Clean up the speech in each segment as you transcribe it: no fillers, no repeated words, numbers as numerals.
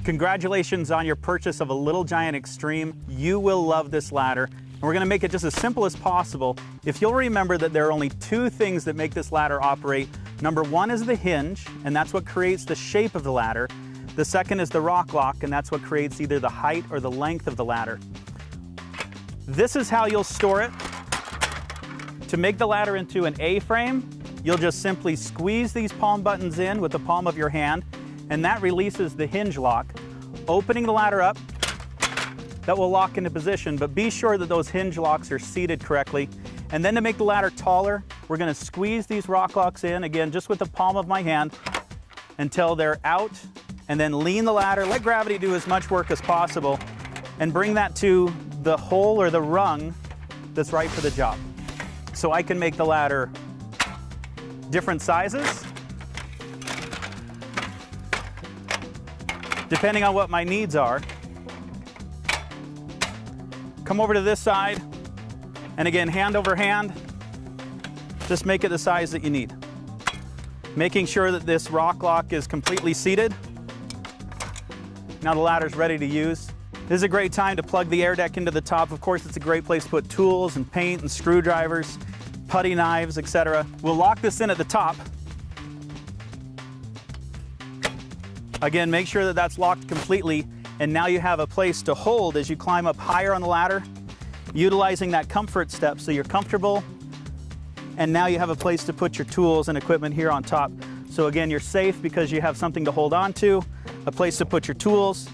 Congratulations on your purchase of a Little Giant Xtreme. You will love this ladder, and we're gonna make it just as simple as possible. If you'll remember that there are only two things that make this ladder operate. Number one is the hinge, and that's what creates the shape of the ladder. The second is the rock lock, and that's what creates either the height or the length of the ladder. This is how you'll store it. To make the ladder into an A-frame, you'll just simply squeeze these palm buttons in with the palm of your hand, and that releases the hinge lock, opening the ladder up. That will lock into position, but be sure that those hinge locks are seated correctly. And then to make the ladder taller, we're gonna squeeze these rock locks in, again, just with the palm of my hand, until they're out, and then lean the ladder, let gravity do as much work as possible, and bring that to the hole or the rung that's right for the job. So I can make the ladder different sizes, depending on what my needs are. Come over to this side, and again, hand over hand, just make it the size that you need. Making sure that this rock lock is completely seated. Now the ladder's ready to use. This is a great time to plug the air deck into the top. Of course, it's a great place to put tools and paint and screwdrivers, putty knives, etc. We'll lock this in at the top. Again, make sure that that's locked completely, and now you have a place to hold as you climb up higher on the ladder, utilizing that comfort step so you're comfortable, and now you have a place to put your tools and equipment here on top. So again, you're safe because you have something to hold on to, a place to put your tools,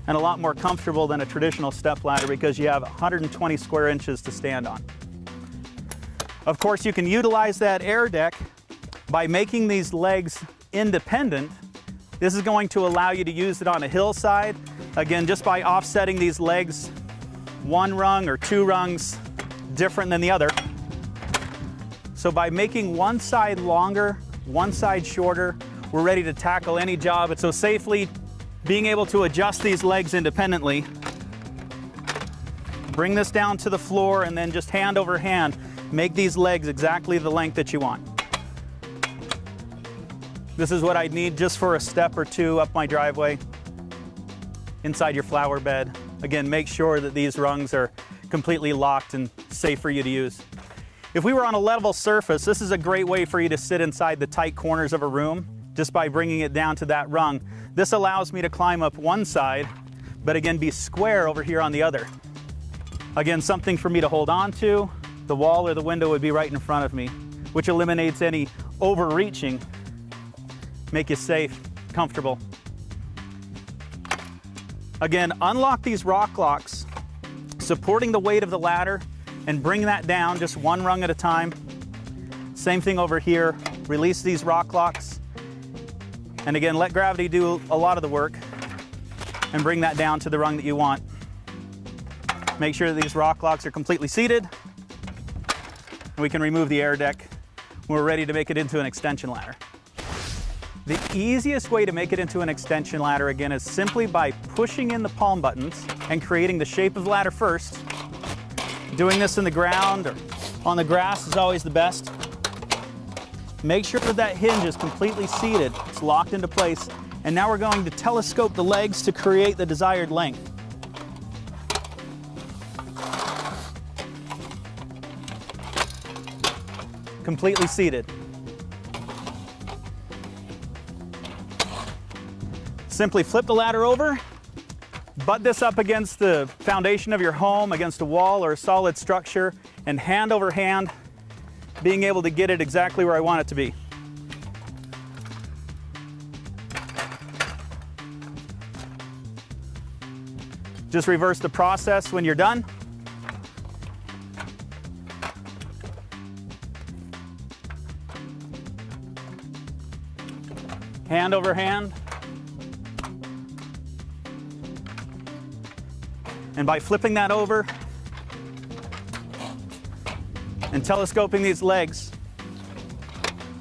and a lot more comfortable than a traditional step ladder because you have 120 square inches to stand on. Of course, you can utilize that air deck by making these legs independent. This is going to allow you to use it on a hillside. Again, just by offsetting these legs, one rung or two rungs different than the other. So by making one side longer, one side shorter, we're ready to tackle any job. And so safely being able to adjust these legs independently, bring this down to the floor, and then just hand over hand, make these legs exactly the length that you want. This is what I'd need just for a step or two up my driveway, inside your flower bed. Again, make sure that these rungs are completely locked and safe for you to use. If we were on a level surface, this is a great way for you to sit inside the tight corners of a room just by bringing it down to that rung. This allows me to climb up one side, but again, be square over here on the other. Again, something for me to hold on to. The wall or the window would be right in front of me, which eliminates any overreaching. Make you safe, comfortable. Again, unlock these rock locks, supporting the weight of the ladder, and bring that down just one rung at a time. Same thing over here. Release these rock locks. And again, let gravity do a lot of the work and bring that down to the rung that you want. Make sure that these rock locks are completely seated. And we can remove the air deck when we're ready to make it into an extension ladder. The easiest way to make it into an extension ladder, again, is simply by pushing in the palm buttons and creating the shape of the ladder first. Doing this in the ground or on the grass is always the best. Make sure that that hinge is completely seated. It's locked into place. And now we're going to telescope the legs to create the desired length. Completely seated. Simply flip the ladder over, butt this up against the foundation of your home, against a wall or a solid structure, and hand over hand, being able to get it exactly where I want it to be. Just reverse the process when you're done. Hand over hand. And by flipping that over and telescoping these legs,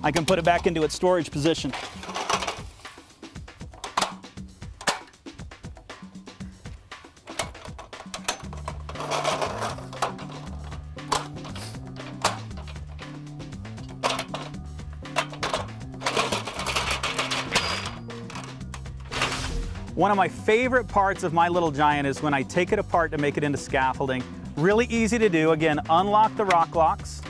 I can put it back into its storage position. One of my favorite parts of my little giant is when I take it apart to make it into scaffolding. Really easy to do. Again, unlock the rock locks.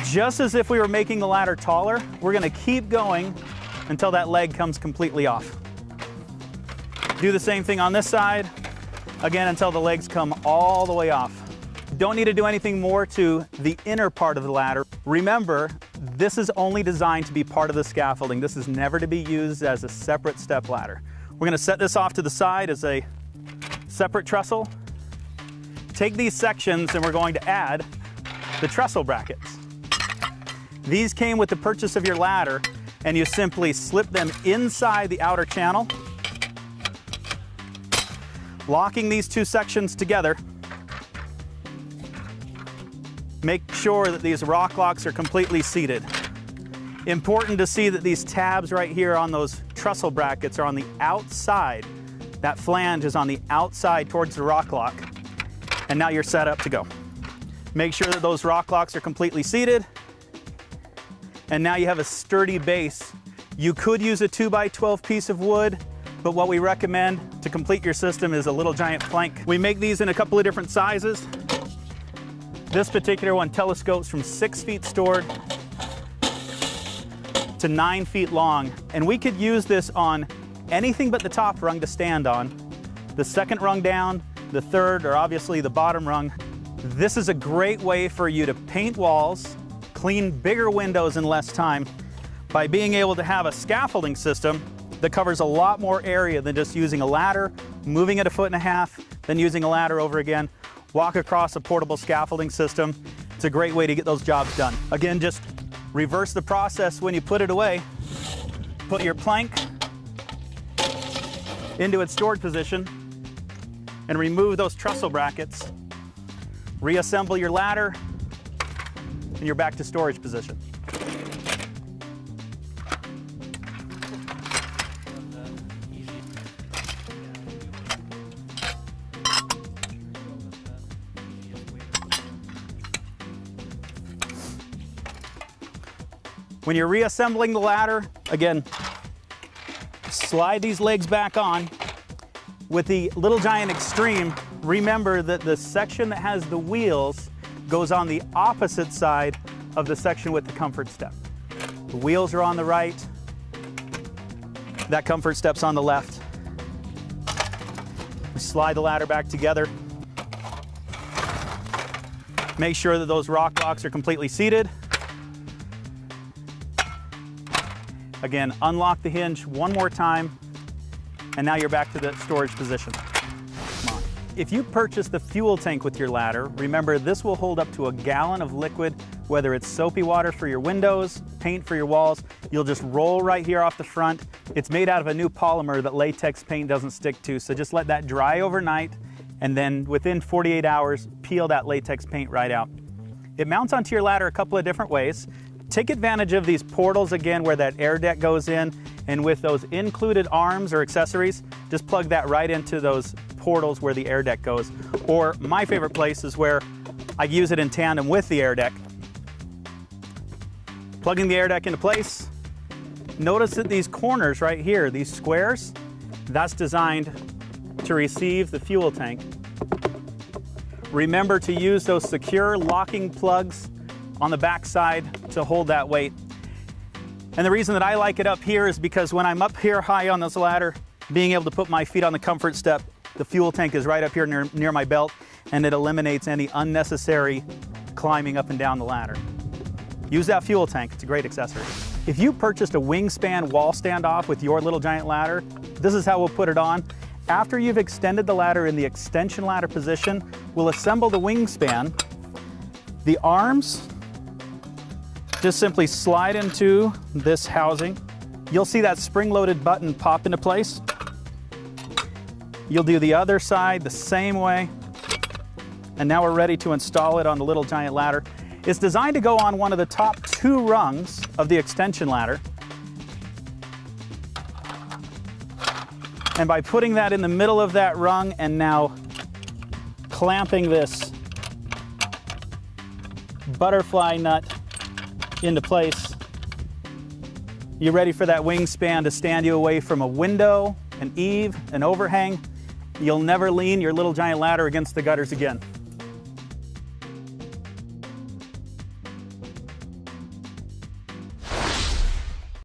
Just as if we were making the ladder taller, we're gonna keep going until that leg comes completely off. Do the same thing on this side, again, until the legs come all the way off. Don't need to do anything more to the inner part of the ladder. Remember, this is only designed to be part of the scaffolding. This is never to be used as a separate step ladder. We're gonna set this off to the side as a separate trestle. Take these sections and we're going to add the trestle brackets. These came with the purchase of your ladder, and you simply slip them inside the outer channel, locking these two sections together. Make sure that these rock locks are completely seated. Important to see that these tabs right here on those trestle brackets are on the outside. That flange is on the outside towards the rock lock. And now you're set up to go. Make sure that those rock locks are completely seated. And now you have a sturdy base. You could use a 2x12 piece of wood, but what we recommend to complete your system is a little giant plank. We make these in a couple of different sizes. This particular one telescopes from 6 feet stored to 9 feet long. And we could use this on anything but the top rung to stand on. The second rung down, the third, or obviously the bottom rung. This is a great way for you to paint walls, clean bigger windows in less time by being able to have a scaffolding system that covers a lot more area than just using a ladder, moving it 1.5 feet, then using a ladder over again. Walk across a portable scaffolding system. It's a great way to get those jobs done. Again, just reverse the process when you put it away. Put your plank into its stored position and remove those trestle brackets. Reassemble your ladder and you're back to storage position. When you're reassembling the ladder, again, slide these legs back on. With the Little Giant Xtreme, remember that the section that has the wheels goes on the opposite side of the section with the comfort step. The wheels are on the right, that comfort step's on the left. Slide the ladder back together. Make sure that those rock locks are completely seated. Again, unlock the hinge one more time, and now you're back to the storage position. Come on. If you purchase the fuel tank with your ladder, remember this will hold up to 1 gallon of liquid, whether it's soapy water for your windows, paint for your walls. You'll just roll right here off the front. It's made out of a new polymer that latex paint doesn't stick to, so just let that dry overnight, and then within 48 hours, peel that latex paint right out. It mounts onto your ladder a couple of different ways. Take advantage of these portals again where that air deck goes in, and with those included arms or accessories, just plug that right into those portals where the air deck goes. Or my favorite place is where I use it in tandem with the air deck. Plugging the air deck into place. Notice that these corners right here, these squares, that's designed to receive the fuel tank. Remember to use those secure locking plugs on the back side to hold that weight. And the reason that I like it up here is because when I'm up here high on this ladder, being able to put my feet on the comfort step, the fuel tank is right up here near my belt, and it eliminates any unnecessary climbing up and down the ladder. Use that fuel tank, it's a great accessory. If you purchased a wingspan wall standoff with your Little Giant ladder, this is how we'll put it on. After you've extended the ladder in the extension ladder position, we'll assemble the wingspan. The arms just simply slide into this housing. You'll see that spring-loaded button pop into place. You'll do the other side the same way. And now we're ready to install it on the Little Giant ladder. It's designed to go on one of the top 2 rungs of the extension ladder. And by putting that in the middle of that rung and now clamping this butterfly nut into place, you're ready for that wingspan to stand you away from a window an eave, an overhang. You'll never lean your Little Giant ladder against the gutters again.